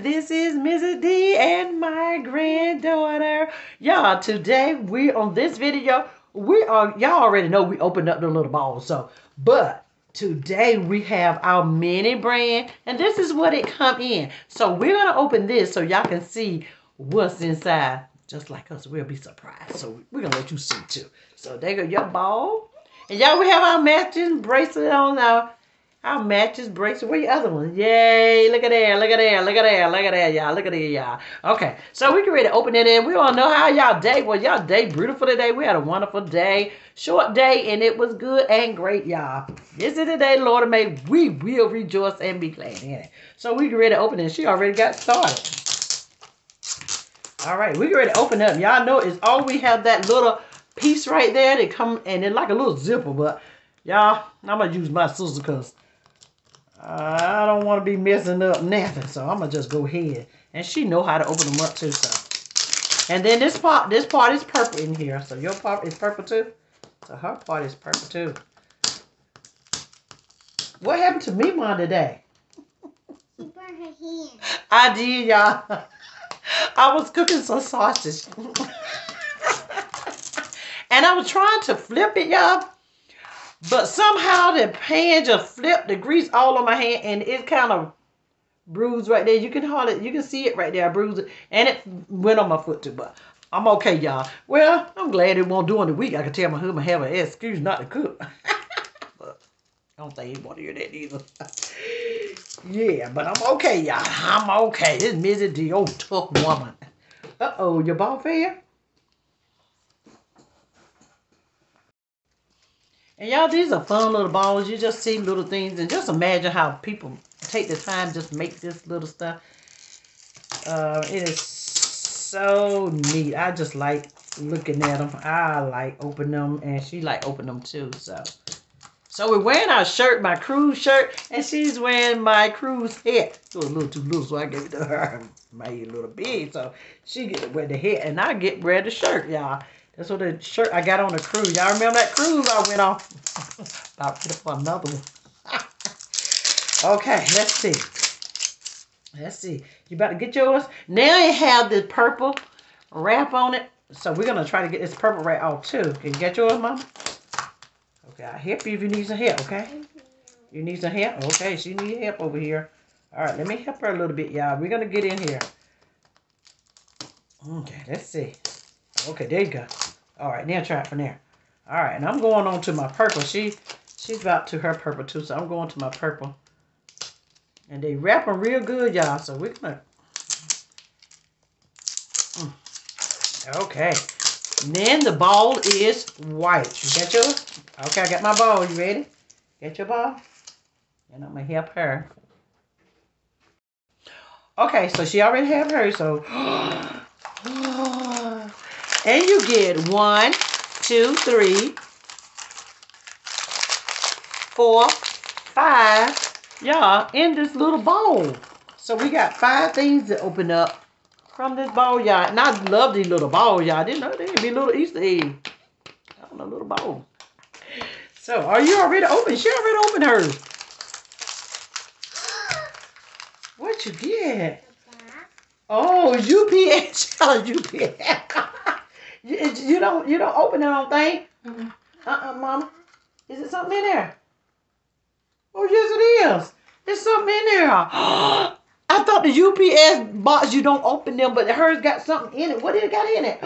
This is Mrs. D and my granddaughter. Y'all, today we on this video, y'all already know we opened up the little ball. But today we have our mini brand and this is what it come in. So we're going to open this so y'all can see what's inside. Just like us, we'll be surprised. So we're going to let you see too. So there go your ball. And y'all, we have our matching bracelet on now. Our matches bracelet. Where your other one? Yay. Look at there. Look at there. Look at there. Look at there, y'all. Look at there, y'all. Okay. So we can ready to open it in. We all know how y'all day was. Y'all day beautiful today. We had a wonderful day. Short day. And it was good and great, y'all. This is the day the Lord has made. We will rejoice and be glad in it. So we can ready to open it. She already got started. All right. We can ready to open it up. Y'all know it's all we have that little piece right there that come and it's like a little zipper. But y'all, I'm going to use my scissors because I don't want to be messing up nothing, so I'm gonna just go ahead. And she know how to open them up too. So, and then this part is purple in here. So your part is purple too. So her part is purple too. What happened to me, Mom, today? She burned her hand. I did, y'all. I was cooking some sausage, and I was trying to flip it, y'all. But somehow the pan just flipped, the grease all on my hand, and it kind of bruised right there. You can see it right there. I bruised it, and it went on my foot too. But I'm okay, y'all. Well, I'm glad it won't during the week. I can tell my husband have an excuse not to cook. But I don't think he want to hear that either. Yeah, but I'm okay, y'all. I'm okay. This Mrs. D, old tough woman. Uh-oh, your ball fell? And y'all, these are fun little balls. You just see little things and just imagine how people take the time just make this little stuff. It is so neat. I just like looking at them. I like opening them and she like opening them too. So we're wearing our shirt, my cruise shirt, and she's wearing my cruise hat. It was a little too little, so I gave it to her. My little big, so she get to wear the hat and I get wear the shirt, y'all. That's what the shirt I got on the cruise. Y'all remember that cruise I went on? About to get for another one. Okay, let's see. Let's see. You about to get yours? Now it have the purple wrap on it. So we're going to try to get this purple wrap off too. Can you get yours, Mama? Okay, I'll help you if you need some help, okay? You need some help? Okay, she needs help over here. All right, let me help her a little bit, y'all. We're going to get in here. Okay, let's see. Okay, there you go. All right, now try it from there. All right, and I'm going on to my purple. She's about to her purple too, so I'm going to my purple. And they wrap them real good, y'all. So we're gonna. Okay. And then the ball is white. You got yours? Okay, I got my ball. You ready? Get your ball? And I'm gonna help her. Okay, so she already have hers. So. And you get 1, 2, 3, 4, 5, y'all, in this little bowl. So we got 5 things to open up from this bowl, y'all. And I love these little bowls, y'all. I didn't know they'd be little Easter eggs. I don't know, little bowl. So, are you already open? She already opened hers. What you get? Oh, UPS. UPS. You don't open it on thing? Mama. Is it something in there? Oh, yes it is. There's something in there. I thought the UPS box, you don't open them, but hers got something in it. What did it got in it?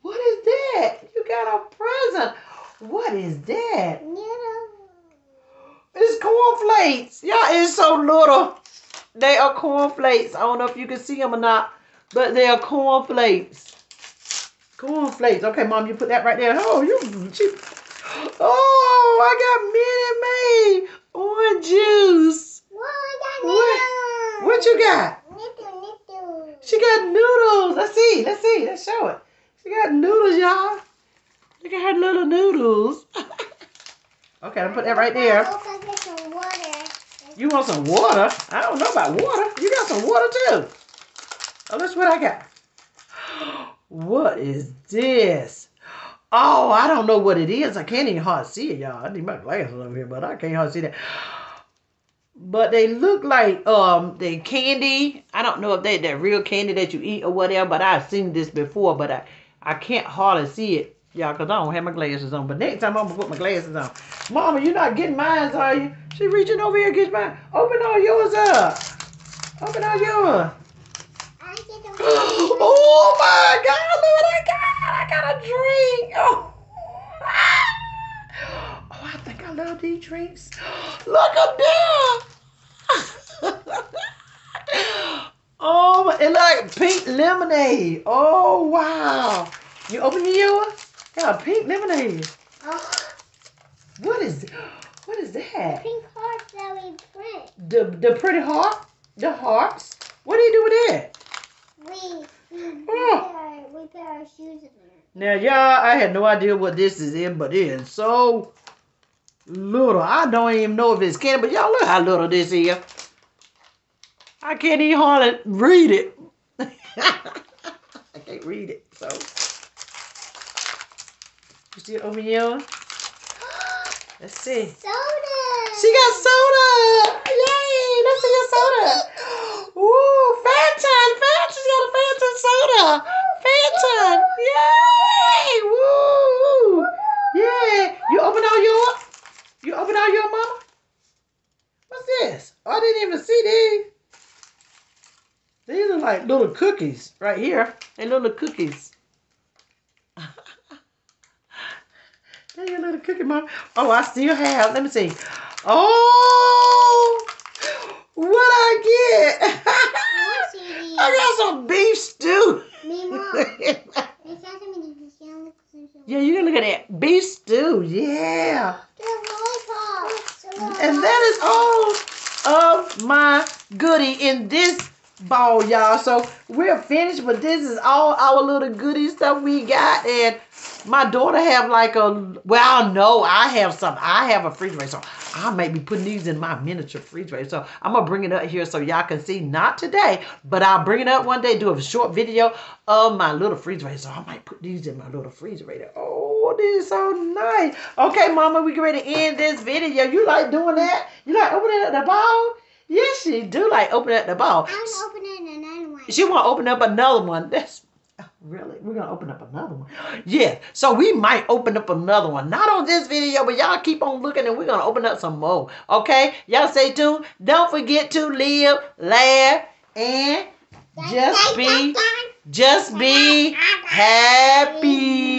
What is that? You got a present. What is that? It's cornflakes. Yeah, it's so little. They are cornflakes. I don't know if you can see them or not, but they are cornflakes. Cornflakes. Okay, Mom, you put that right there. Oh, oh, I got Minute Maid orange juice. What you got? She got noodles. Let's see. Let's show it. She got noodles, y'all. Look at her little noodles. Okay, I'll put that right there. You want some water? I don't know about water. You got some water too. Oh, that's what I got. What is this? Oh, I don't know what it is. I can't even hardly see it, y'all. I need my glasses over here, but I can't hardly see that. But they look like they candy. I don't know if they're real candy that you eat or whatever, but I've seen this before, but I can't hardly see it, y'all, because I don't have my glasses on. But next time I'm going to put my glasses on. Mama, you're not getting mine, are you? She reaching over here to get mine. Open all yours up. Open all yours. Oh my God, look what I got. I got a drink. Oh. Oh, I think I love these drinks. Look up there. Oh, it like pink lemonade. Oh, wow. You open yours? Got a pink lemonade. Oh. What is that? Pink hearts that we print. The pretty heart? The hearts? What do you do with that? We put our shoes in there. Now, y'all, I had no idea what this is in, but it is so little. I don't even know if it's candy, but y'all look how little this is. I can't even hardly read it. I can't read it, so. You see it over here? Let's see. Soda. She got soda. Yay, let's see your soda. Ooh, Fanta. She's got a Fanta soda. Fanta. Yay, woo. Yeah. You open all yours? You open all your, mama? What's this? Oh, I didn't even see these. These are like little cookies right here. They're little cookies. They're your little cookie, mama. Oh, I still have. Let me see. Oh, what I get? I got some beef stew. Yeah, you can look at that. Beef stew. Yeah. And that is all of my goodie in this ball, y'all. So we're finished, but this is all our little goodie stuff we got. And my daughter have like well, no, I have some. I have a refrigerator, so I might be putting these in my miniature refrigerator. So I'm gonna bring it up here so y'all can see. Not today, but I'll bring it up one day. Do a short video of my little refrigerator. So I might put these in my little refrigerator. Oh, this is so nice. Okay, Mama, we get ready to end this video. You like doing that? You like opening up the ball? Yes, she do like opening up the ball. I'm opening another one. She want to open up another one. That's really, we're gonna open up another one. Yeah, so we might open up another one. Not on this video, but y'all keep on looking and we're gonna open up some more. Okay, y'all stay tuned. Don't forget to live, laugh, and just be happy.